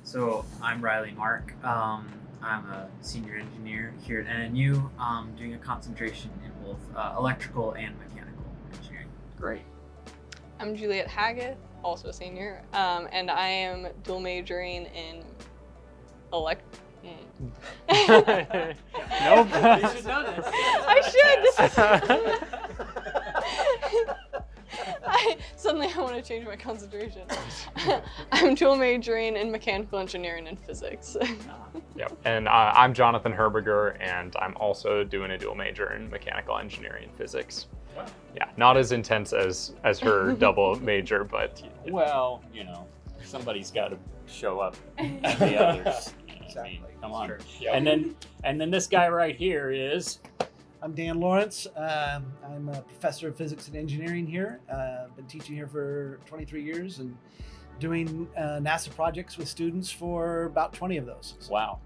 So I'm Riley Mark. I'm a senior engineer here at NNU, doing a concentration in both electrical and mechanical engineering. Great. I'm Juliet Haggith, also a senior, and I am dual majoring in Nope. You should know this. I should. Suddenly I want to change my concentration. I'm dual majoring in mechanical engineering and physics. Yep. And I'm Jonathan Herberger, and I'm also doing a dual major in mechanical engineering and physics. Wow. Yeah, not as intense as her double major, but Well, somebody's got to show up at the others. Exactly. Come on. Sure. Yep. And then this guy right here is. I'm Dan Lawrence. I'm a professor of physics and engineering here. Been teaching here for 23 years and doing NASA projects with students for about 20 of those. Wow.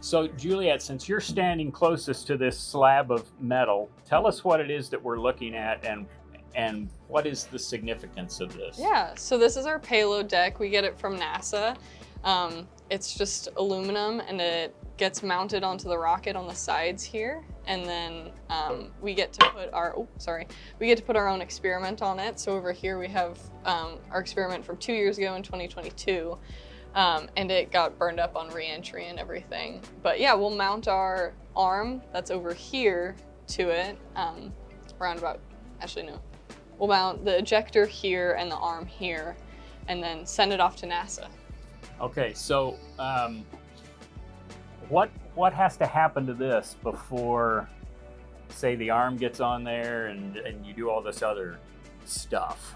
So Juliet, since you're standing closest to this slab of metal, tell us what it is that we're looking at and what is the significance of this? Yeah, so this is our payload deck. We get it from NASA. It's just aluminum and it gets mounted onto the rocket on the sides here. And then we get to put our own experiment on it. So over here we have our experiment from 2 years ago in 2022. And it got burned up on re-entry and everything. But yeah, we'll mount our arm that's over here to it, we'll mount the ejector here and the arm here, and then send it off to NASA. Okay, so what has to happen to this before, say, the arm gets on there and you do all this other stuff?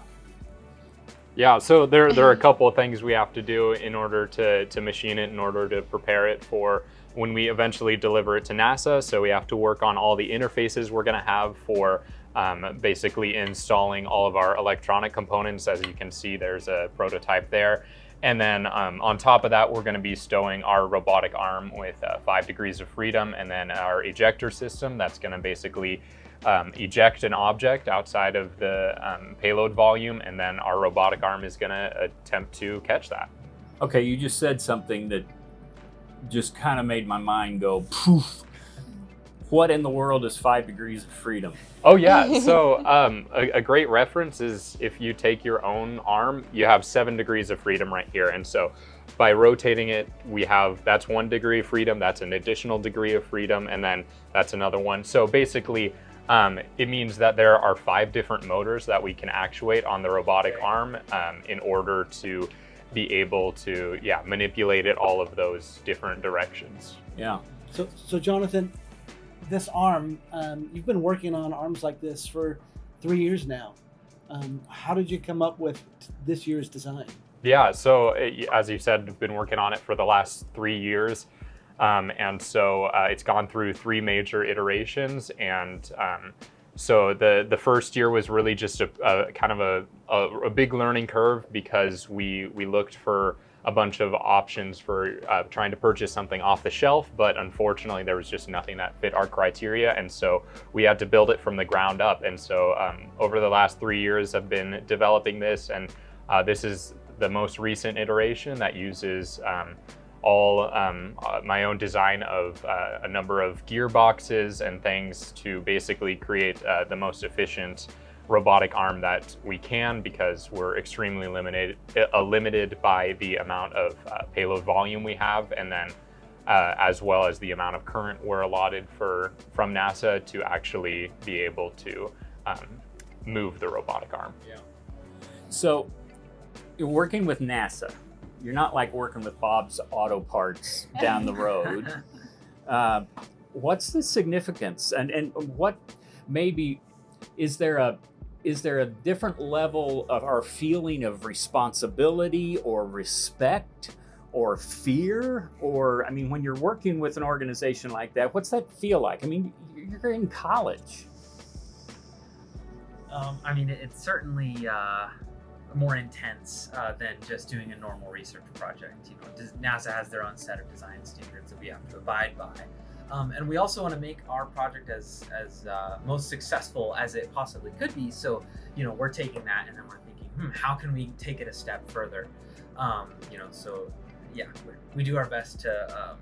yeah. So there are a couple of things we have to do in order to machine it, in order to prepare it for when we eventually deliver it to NASA. So we have to work on all the interfaces we're going to have for basically installing all of our electronic components. As you can see, there's a prototype there. And then on top of that, we're going to be stowing our robotic arm with 5 degrees of freedom, and then our ejector system that's going to basically eject an object outside of the payload volume, and then our robotic arm is going to attempt to catch that. Okay, you just said something that just kind of made my mind go poof. What in the world is 5 degrees of freedom? Oh yeah, so a great reference is if you take your own arm, you have 7 degrees of freedom right here. And so by rotating it, that's 1 degree of freedom, that's an additional degree of freedom, and then that's another one. So basically, it means that there are 5 different motors that we can actuate on the robotic arm in order to be able to manipulate it all of those different directions. Yeah. So Jonathan, this arm, you've been working on arms like this for 3 years now. How did you come up with this year's design? Yeah, so as you said, I've been working on it for the last 3 years. And so it's gone through 3 major iterations. And so the first year was really just a kind of a big learning curve, because we looked for a bunch of options for trying to purchase something off the shelf, but unfortunately there was just nothing that fit our criteria, and so we had to build it from the ground up. And so over the last 3 years I've been developing this, and this is the most recent iteration that uses all my own design of a number of gearboxes and things to basically create the most efficient robotic arm that we can, because we're extremely limited by the amount of payload volume we have, and then as well as the amount of current we're allotted from NASA to actually be able to move the robotic arm. Yeah. So you're working with NASA. You're not like working with Bob's Auto Parts down the road. What's the significance, and what maybe is there a different level of our feeling of responsibility or respect or fear? Or, I mean, when you're working with an organization like that, what's that feel like? I mean, you're in college. It's certainly more intense than just doing a normal research project. NASA has their own set of design standards that we have to abide by. And we also want to make our project as most successful as it possibly could be. So, we're taking that and then we're thinking, how can we take it a step further? yeah, we do our best to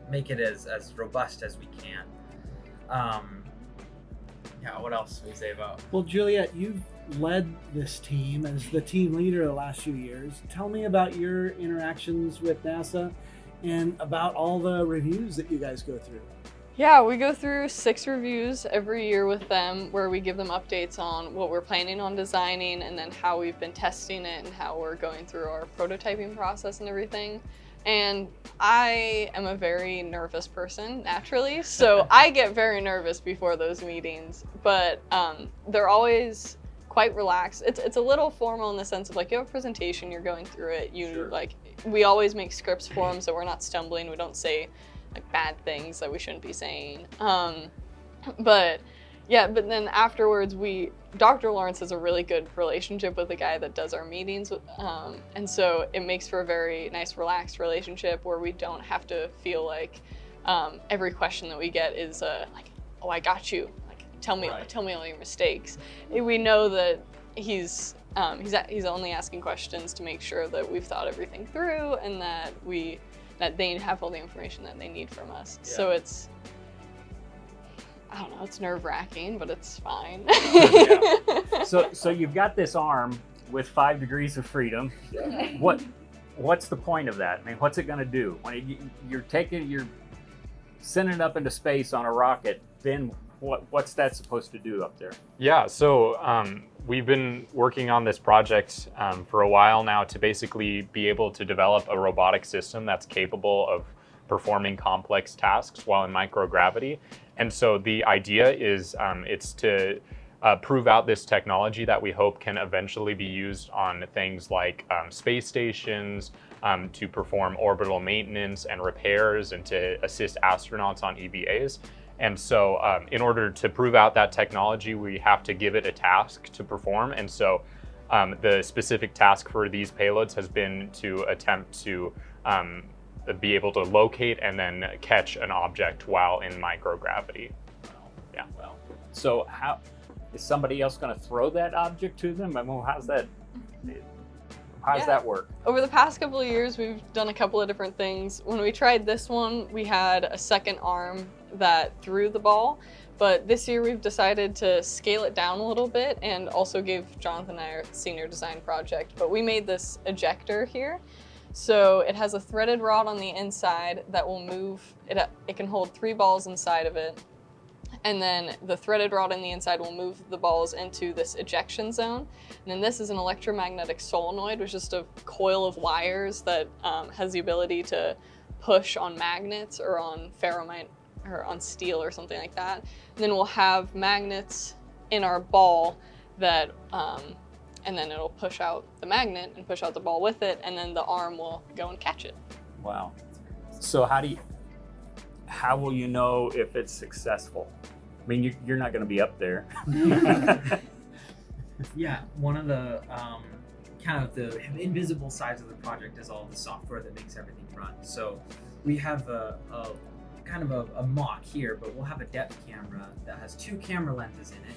make it as robust as we can. Yeah, what else can we say about? Well, Juliet, you've led this team as the team leader the last few years. Tell me about your interactions with NASA and about all the reviews that you guys go through. Yeah, we go through 6 reviews every year with them where we give them updates on what we're planning on designing and then how we've been testing it and how we're going through our prototyping process and everything. And I am a very nervous person naturally, so I get very nervous before those meetings, but they're always quite relaxed. It's a little formal in the sense of like you have a presentation, you're going through it, Sure. like we always make scripts for them so we're not stumbling, we don't say like bad things that we shouldn't be saying. But then afterwards Dr. Lawrence has a really good relationship with the guy that does our meetings, and so it makes for a very nice relaxed relationship where we don't have to feel like every question that we get is like, oh, I got you, like tell me all your mistakes. We know that he's only asking questions to make sure that we've thought everything through and that they have all the information that they need from us. Yeah. So I don't know, it's nerve-wracking, but it's fine. Yeah. So you've got this arm with 5 degrees of freedom. What's the point of that? I mean, what's it going to do? When you're sending it up into space on a rocket, then what's that supposed to do up there? Yeah, so we've been working on this project for a while now to basically be able to develop a robotic system that's capable of performing complex tasks while in microgravity. And so the idea is it's to prove out this technology that we hope can eventually be used on things like space stations, to perform orbital maintenance and repairs and to assist astronauts on EVAs. And so in order to prove out that technology, we have to give it a task to perform. And so the specific task for these payloads has been to attempt to be able to locate and then catch an object while in microgravity. Yeah. Well, so how is somebody else going to throw that object to them? I mean, how's that work? Over the past couple of years, we've done a couple of different things. When we tried this one, we had a second arm that threw the ball, but this year we've decided to scale it down a little bit and also gave Jonathan and I our senior design project. But we made this ejector here. So it has a threaded rod on the inside that will move, it can hold 3 balls inside of it. And then the threaded rod on the inside will move the balls into this ejection zone. And then this is an electromagnetic solenoid, which is just a coil of wires that has the ability to push on magnets or on ferromagnet or on steel or something like that. And then we'll have magnets in our ball that and then it'll push out the magnet and push out the ball with it, and then the arm will go and catch it. Wow. So how will you know if it's successful? I mean, you're not going to be up there. Yeah, one of the kind of the invisible sides of the project is all the software that makes everything run. So we have a kind of a mock here, but we'll have a depth camera that has 2 camera lenses in it,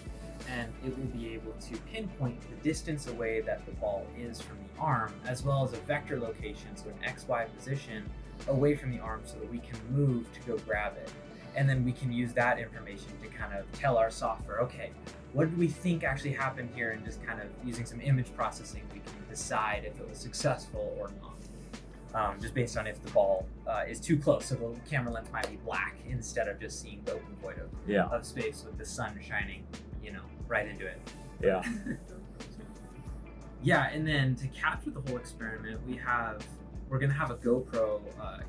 and it will be able to pinpoint the distance away that the ball is from the arm, as well as a vector location, so an XY position away from the arm so that we can move to go grab it. And then we can use that information to kind of tell our software, okay, what did we think actually happened here? And just kind of using some image processing, we can decide if it was successful or not. Just based on if the ball is too close. So the camera lens might be black instead of just seeing the open void of space with the sun shining, right into it. Yeah. Yeah, and then to capture the whole experiment, we're gonna have a GoPro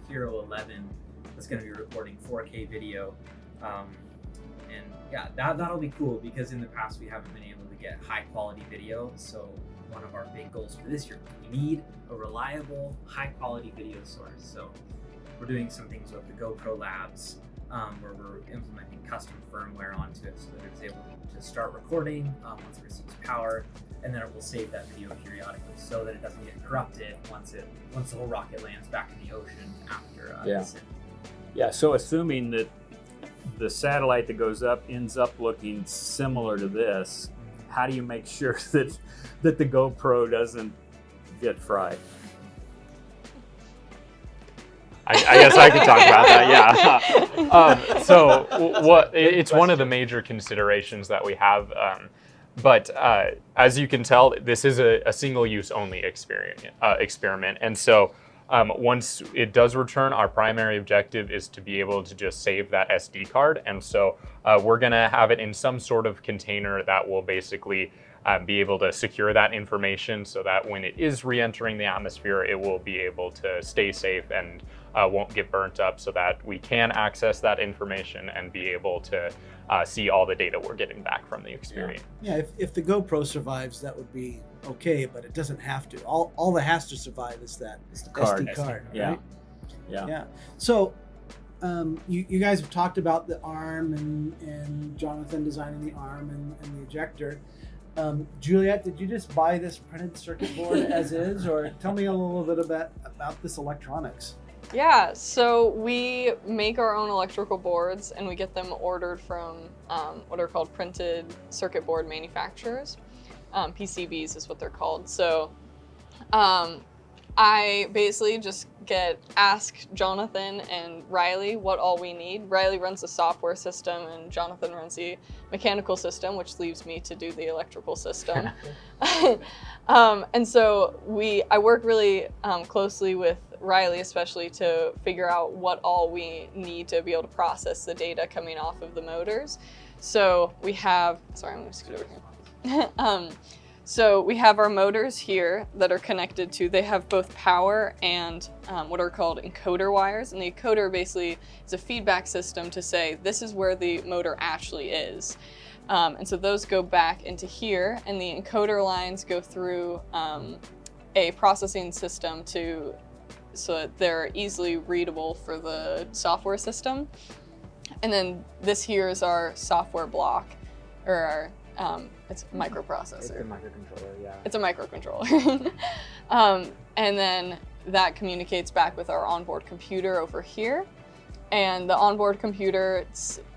Hero 11 that's gonna be recording 4K video, and yeah, that'll be cool because in the past we haven't been able to get high quality video. So one of our big goals for this year, we need a reliable, high quality video source. So we're doing some things with the GoPro Labs, where we're implementing custom firmware onto it so that it's able to start recording once it receives power, and then it will save that video periodically so that it doesn't get corrupted once the whole rocket lands back in the ocean after descent. Yeah, so assuming that the satellite that goes up ends up looking similar to this, how do you make sure that the GoPro doesn't get fried? I guess I could talk about that. Yeah. So it's one of the major considerations that we have. But as you can tell, this is a single-use only experiment. And so once it does return, our primary objective is to be able to just save that SD card. And so we're going to have it in some sort of container that will basically be able to secure that information so that when it is re-entering the atmosphere, it will be able to stay safe and won't get burnt up, so that we can access that information and be able to see all the data we're getting back from the experience. Yeah, if the GoPro survives, that would be okay, but it doesn't have to. All that has to survive is that SD card. Yeah. Right? Yeah. So you guys have talked about the arm and Jonathan designing the arm and the ejector. Juliet, did you just buy this printed circuit board as is, or tell me a little bit about this electronics? Yeah, so we make our own electrical boards and we get them ordered from what are called printed circuit board manufacturers. PCBs is what they're called. So I basically just ask Jonathan and Riley what all we need. Riley runs the software system and Jonathan runs the mechanical system, which leaves me to do the electrical system. And so I work really closely with Riley, especially to figure out what all we need to be able to process the data coming off of the motors. So we have, sorry, I'm going to scoot over here. So we have our motors here that are connected to, they have both power and what are called encoder wires. And the encoder basically is a feedback system to say, this is where the motor actually is. And so those go back into here, and the encoder lines go through a processing system so that they're easily readable for the software system. And then this here is our software block, or our it's a microprocessor. It's a microcontroller, yeah. It's a microcontroller. And then that communicates back with our onboard computer over here. And the onboard computer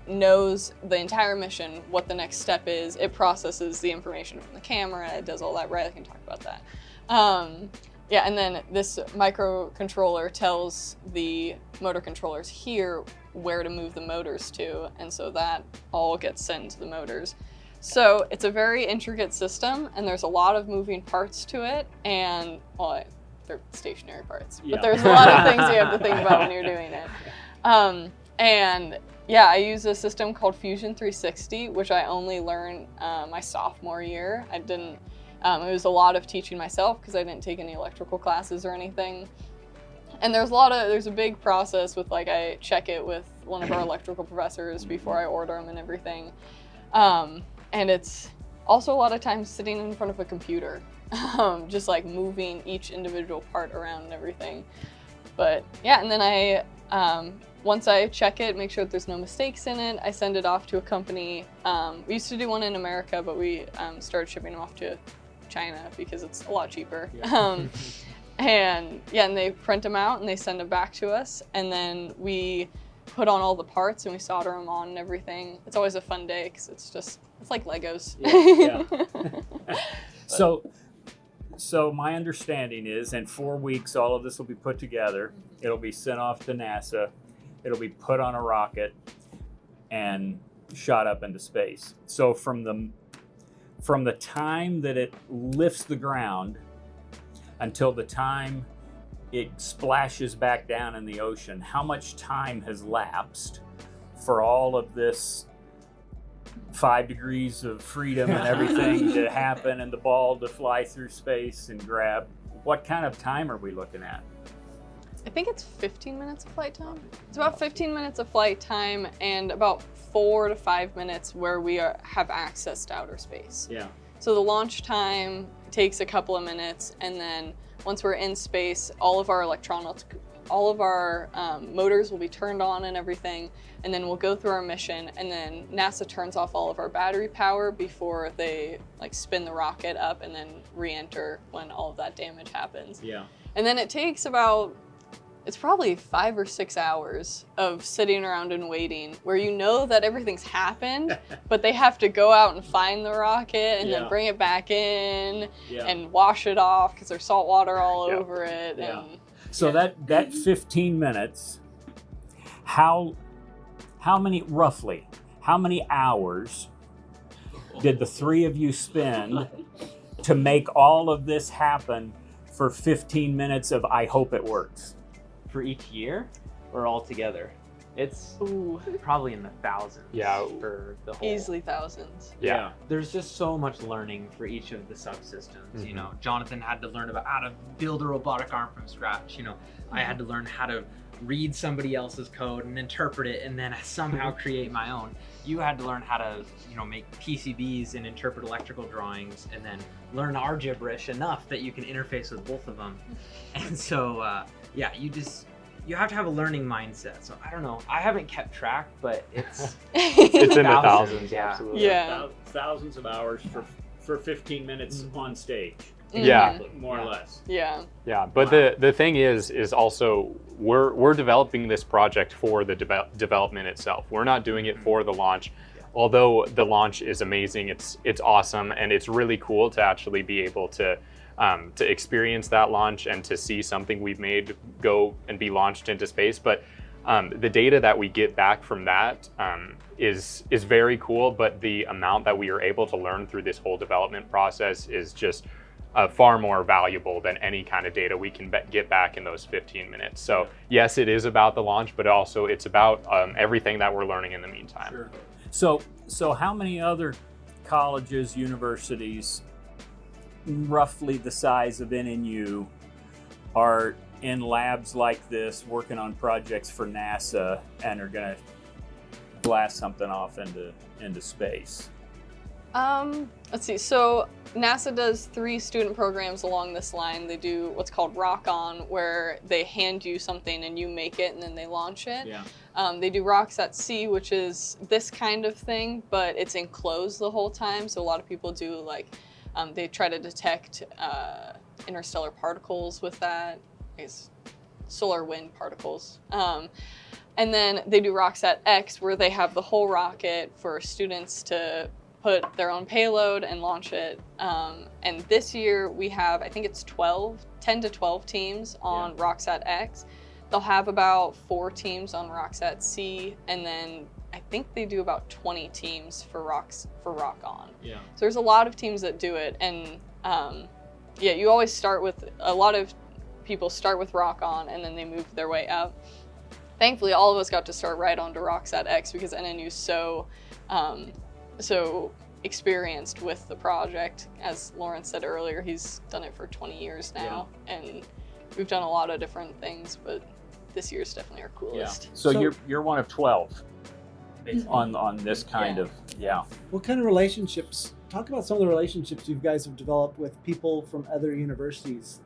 knows the entire mission, what the next step is. It processes the information from the camera. It does all that. Riley can talk about that. Yeah, and then this microcontroller tells the motor controllers here where to move the motors to. And so that all gets sent to the motors. So it's a very intricate system, and there's a lot of moving parts to it, and well, they're stationary parts, but there's a lot of things you have to think about when you're doing it. And yeah, I use a system called Fusion 360, which I only learned my sophomore year. I didn't, it was a lot of teaching myself because I didn't take any electrical classes or anything. And there's a big process with, like, I check it with one of our electrical professors before I order them and everything. And it's also a lot of times sitting in front of a computer, just like moving each individual part around and everything. But yeah, and then I, once I check it, make sure that there's no mistakes in it, I send it off to a company. We used to do one in America, but we started shipping them off to China because it's a lot cheaper. Yeah. And yeah, and they print them out and they send them back to us. And then we put on all the parts and we solder them on and everything. It's always a fun day because it's like Legos. Yeah. So my understanding is in 4 weeks, all of this will be put together. It'll be sent off to NASA. It'll be put on a rocket and shot up into space. So from the time that it lifts the ground until the time it splashes back down in the ocean, how much time has lapsed for all of this 5 degrees of freedom and everything to happen and the ball to fly through space and grab? What kind of time are we looking at? I think it's 15 minutes of flight time. It's about 15 minutes of flight time and about 4 to 5 minutes where we have access to outer space. Yeah. So the launch time takes a couple of minutes, and then once we're in space, all of our electronics, all of our motors will be turned on and everything, and then we'll go through our mission, and then NASA turns off all of our battery power before they spin the rocket up and then re-enter when all of that damage happens. Yeah. And then it takes it's probably 5 or 6 hours of sitting around and waiting where you know that everything's happened, but they have to go out and find the rocket and then bring it back in and wash it off because there's salt water all over it. Yeah. And So that 15 minutes, how many hours did the three of you spend to make all of this happen for 15 minutes of I hope it works? For each year or all together? It's Ooh, probably in the thousands. Yeah. For the whole. easily thousands. Yeah. There's just so much learning for each of the subsystems. You Mhm. know, Jonathan had to learn about how to build a robotic arm from scratch. You know, I had to learn how to read somebody else's code and interpret it and then somehow create my own. You had to learn how to, you know, make PCBs and interpret electrical drawings and then learn our gibberish enough that you can interface with both of them. And so, yeah, you have to have a learning mindset. So I don't know. I haven't kept track, but it's It's in the thousands, yeah. absolutely. Yeah. Thousands of hours for 15 minutes on stage. Yeah. More or less. Yeah. Yeah, but the thing is also we're developing this project for the development itself. We're not doing it for the launch. Although the launch is amazing, it's awesome, and it's really cool to actually be able to experience that launch and to see something we've made go and be launched into space. But the data that we get back from that is very cool. But the amount that we are able to learn through this whole development process is just far more valuable than any kind of data we can get back in those 15 minutes. So yes, it is about the launch, but also it's about everything that we're learning in the meantime. Sure. So how many other colleges, universities, roughly the size of NNU, are in labs like this working on projects for NASA and are going to blast something off into space? Let's see. So NASA does 3 student programs along this line. They do what's called Rock On, where they hand you something and you make it and then they launch it. Yeah. They do Rocks at Sea, which is this kind of thing, but it's enclosed the whole time. So a lot of people do like, they try to detect interstellar particles with that. I guess solar wind particles. And then they do Rocks at X, where they have the whole rocket for students to put their own payload and launch it. And this year we have, I think it's 10 to 12 teams on Rocks at X. They'll have about 4 teams on Rocks at Sea, and then I think they do about 20 teams for Rock On. Yeah. So there's a lot of teams that do it, and yeah, you always start with, a lot of people start with Rock On and then they move their way up. Thankfully, all of us got to start right onto Rocks at X because NNU is so experienced with the project. As Lawrence said earlier, he's done it for 20 years now, and we've done a lot of different things, but this year's definitely our coolest. So you're one of 12 on this kind of What kind of relationships? Talk about some of the relationships you guys have developed with people from other universities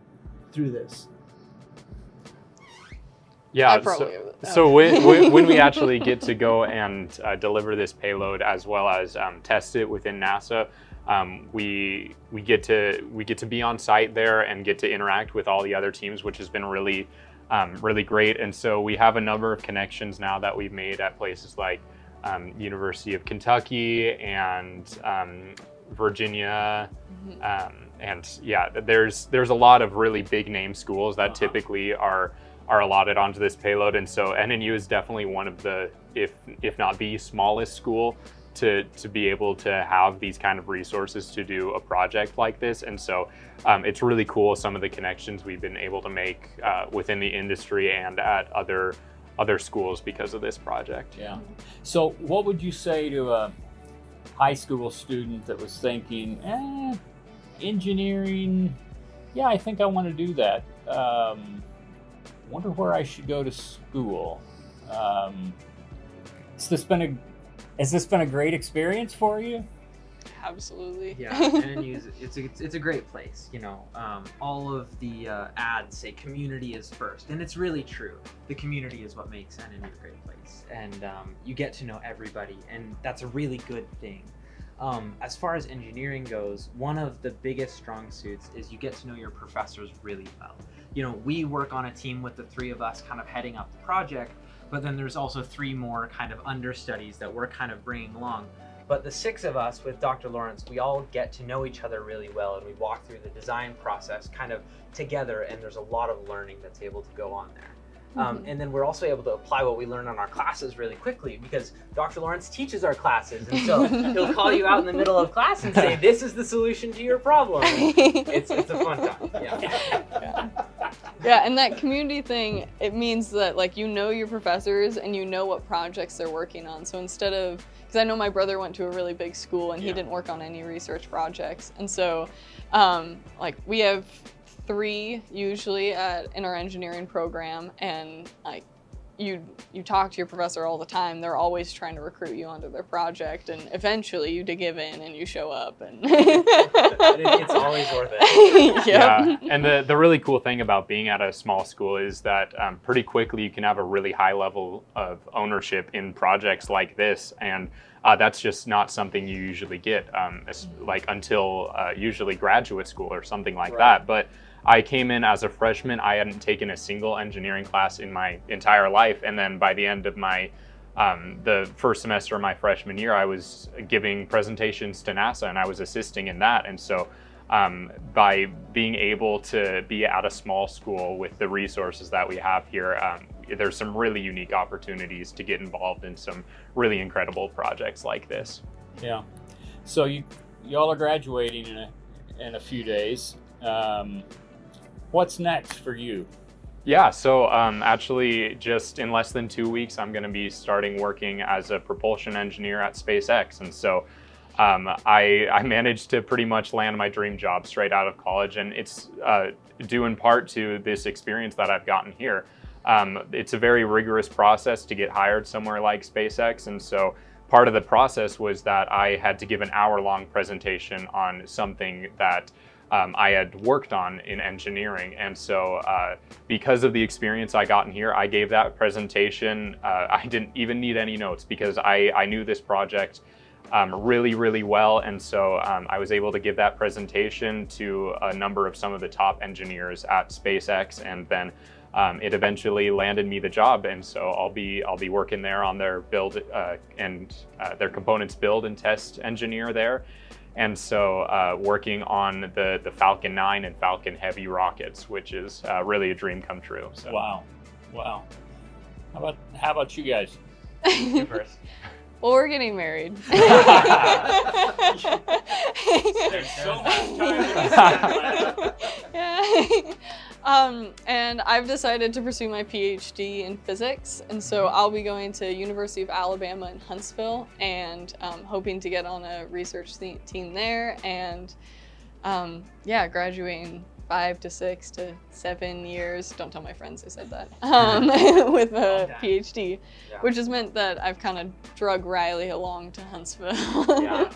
through this. Yeah, so when we actually get to go and deliver this payload as well as test it within NASA, we get to be on site there and get to interact with all the other teams, which has been really great. And so we have a number of connections now that we've made at places like University of Kentucky and Virginia. And yeah, there's a lot of really big name schools that typically are allotted onto this payload, and so NNU is definitely one of the, if not the smallest school to be able to have these kind of resources to do a project like this. And so it's really cool, some of the connections we've been able to make within the industry and at other schools because of this project. Yeah. So what would you say to a high school student that was thinking, engineering, yeah, I think I want to do that. Wonder where I should go to school. Has this been a great experience for you? Absolutely. Yeah, NNU it's a great place. You know, all of the ads say community is first, and it's really true. The community is what makes NNU a great place, and you get to know everybody, and that's a really good thing. As far as engineering goes, one of the biggest strong suits is you get to know your professors really well. You know, we work on a team with the 3 of us kind of heading up the project, but then there's also 3 more kind of understudies that we're kind of bringing along. But the 6 of us with Dr. Lawrence, we all get to know each other really well, and we walk through the design process kind of together, and there's a lot of learning that's able to go on there. And then we're also able to apply what we learn on our classes really quickly, because Dr. Lawrence teaches our classes, and so he'll call you out in the middle of class and say, this is the solution to your problem. It's a fun time. Yeah, and that community thing, it means that like you know your professors and you know what projects they're working on. So instead of, because I know my brother went to a really big school and he didn't work on any research projects, and so like we have 3 usually in our engineering program, and like you talk to your professor all the time. They're always trying to recruit you onto their project, and eventually you give in and you show up, and it's always worth it. Yeah, and the really cool thing about being at a small school is that pretty quickly you can have a really high level of ownership in projects like this, and that's just not something you usually get like until usually graduate school or something like that. But I came in as a freshman. I hadn't taken a single engineering class in my entire life, and then by the end of my the first semester of my freshman year, I was giving presentations to NASA, and I was assisting in that. And so by being able to be at a small school with the resources that we have here, there's some really unique opportunities to get involved in some really incredible projects like this. Yeah. So y'all are graduating in a few days. What's next for you? Yeah, so actually just in less than 2 weeks, I'm going to be starting working as a propulsion engineer at SpaceX. And so I managed to pretty much land my dream job straight out of college, and it's due in part to this experience that I've gotten here. It's a very rigorous process to get hired somewhere like SpaceX, and so part of the process was that I had to give an hour-long presentation on something that I had worked on in engineering. And so because of the experience I got in here, I gave that presentation. I didn't even need any notes because I knew this project really, really well. And so I was able to give that presentation to a number of some of the top engineers at SpaceX, and then it eventually landed me the job. And so I'll be working there on their build and their components build and test engineer there. And so working on the Falcon 9 and Falcon Heavy rockets, which is really a dream come true. So. Wow. How about you guys? You first. Well, we're getting married. There's so much time. Yeah. And I've decided to pursue my PhD in physics, and so I'll be going to University of Alabama in Huntsville, and hoping to get on a research team there, and graduating 5 to 6 to 7 years. Don't tell my friends I said that. With a PhD, which has meant that I've kind of drug Riley along to Huntsville. Yeah,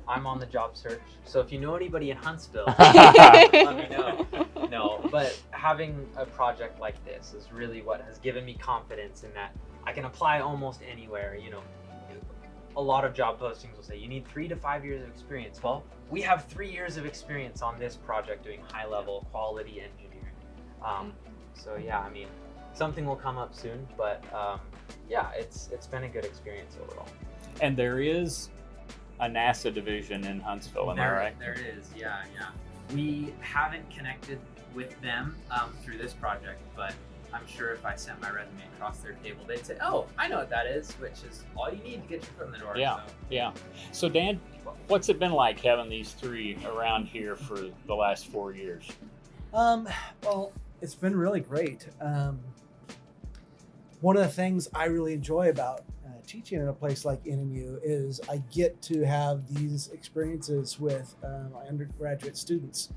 I'm on the job search, so if you know anybody in Huntsville, let me know. No, but having a project like this is really what has given me confidence in that I can apply almost anywhere. You know, a lot of job postings will say you need 3 to 5 years of experience. Well, we have 3 years of experience on this project doing high-level quality engineering. So yeah, I mean, something will come up soon, but yeah, it's been a good experience overall. And there is a NASA division in Huntsville, am I right? There is, yeah. We haven't connected with them through this project, but I'm sure if I sent my resume across their table, they'd say, "Oh, I know what that is," which is all you need to get your foot in the door. Yeah. So Dan, what's it been like having these 3 around here for the last 4 years? Well, it's been really great. One of the things I really enjoy about teaching in a place like NNU is I get to have these experiences with my undergraduate students.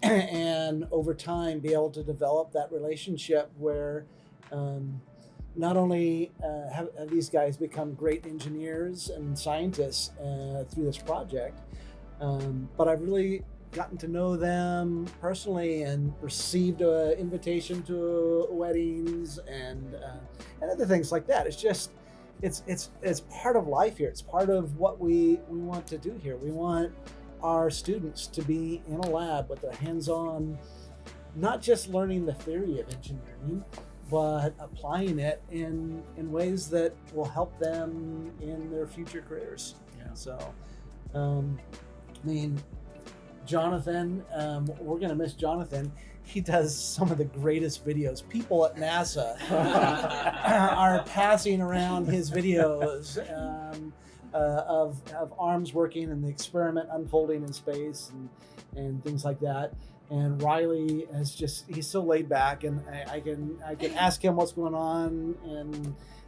And over time be able to develop that relationship where not only have these guys become great engineers and scientists through this project, but I've really gotten to know them personally and received an invitation to weddings and other things like that. It's just it's part of life here. It's part of what we want to do here. We want our students to be in a lab with a hands-on, not just learning the theory of engineering, but applying it in ways that will help them in their future careers. Yeah. So, I mean, Jonathan, we're going to miss Jonathan. He does some of the greatest videos. People at NASA are passing around his videos of arms working and the experiment unfolding in space and things like that. And Riley he's so laid back, and I can ask him what's going on,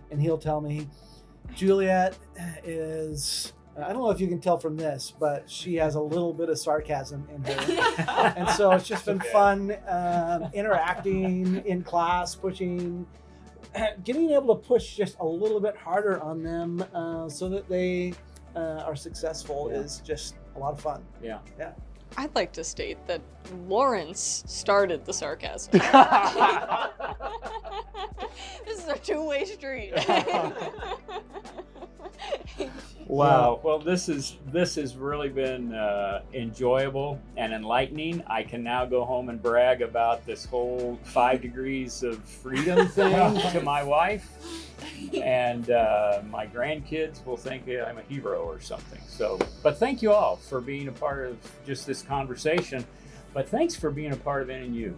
and he'll tell me. Juliet is, I don't know if you can tell from this, but she has a little bit of sarcasm in her. And so it's just been fun interacting in class, getting able to push just a little bit harder on them so that they are successul is just a lot of fun. Yeah. Yeah. I'd like to state that Lawrence started the sarcasm. This is a two-way street. Wow. Well, this has really been enjoyable and enlightening. I can now go home and brag about this whole 5 degrees of freedom thing to my wife, and my grandkids will think I'm a hero or something. So, but thank you all for being a part of just this conversation. But thanks for being a part of NNU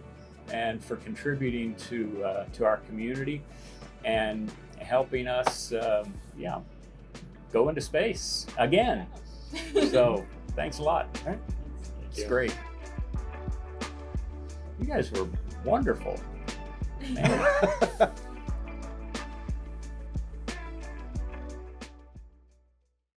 and for contributing to our community and helping us, go into space again. So thanks a lot. Right. It's great. You guys were wonderful. Man.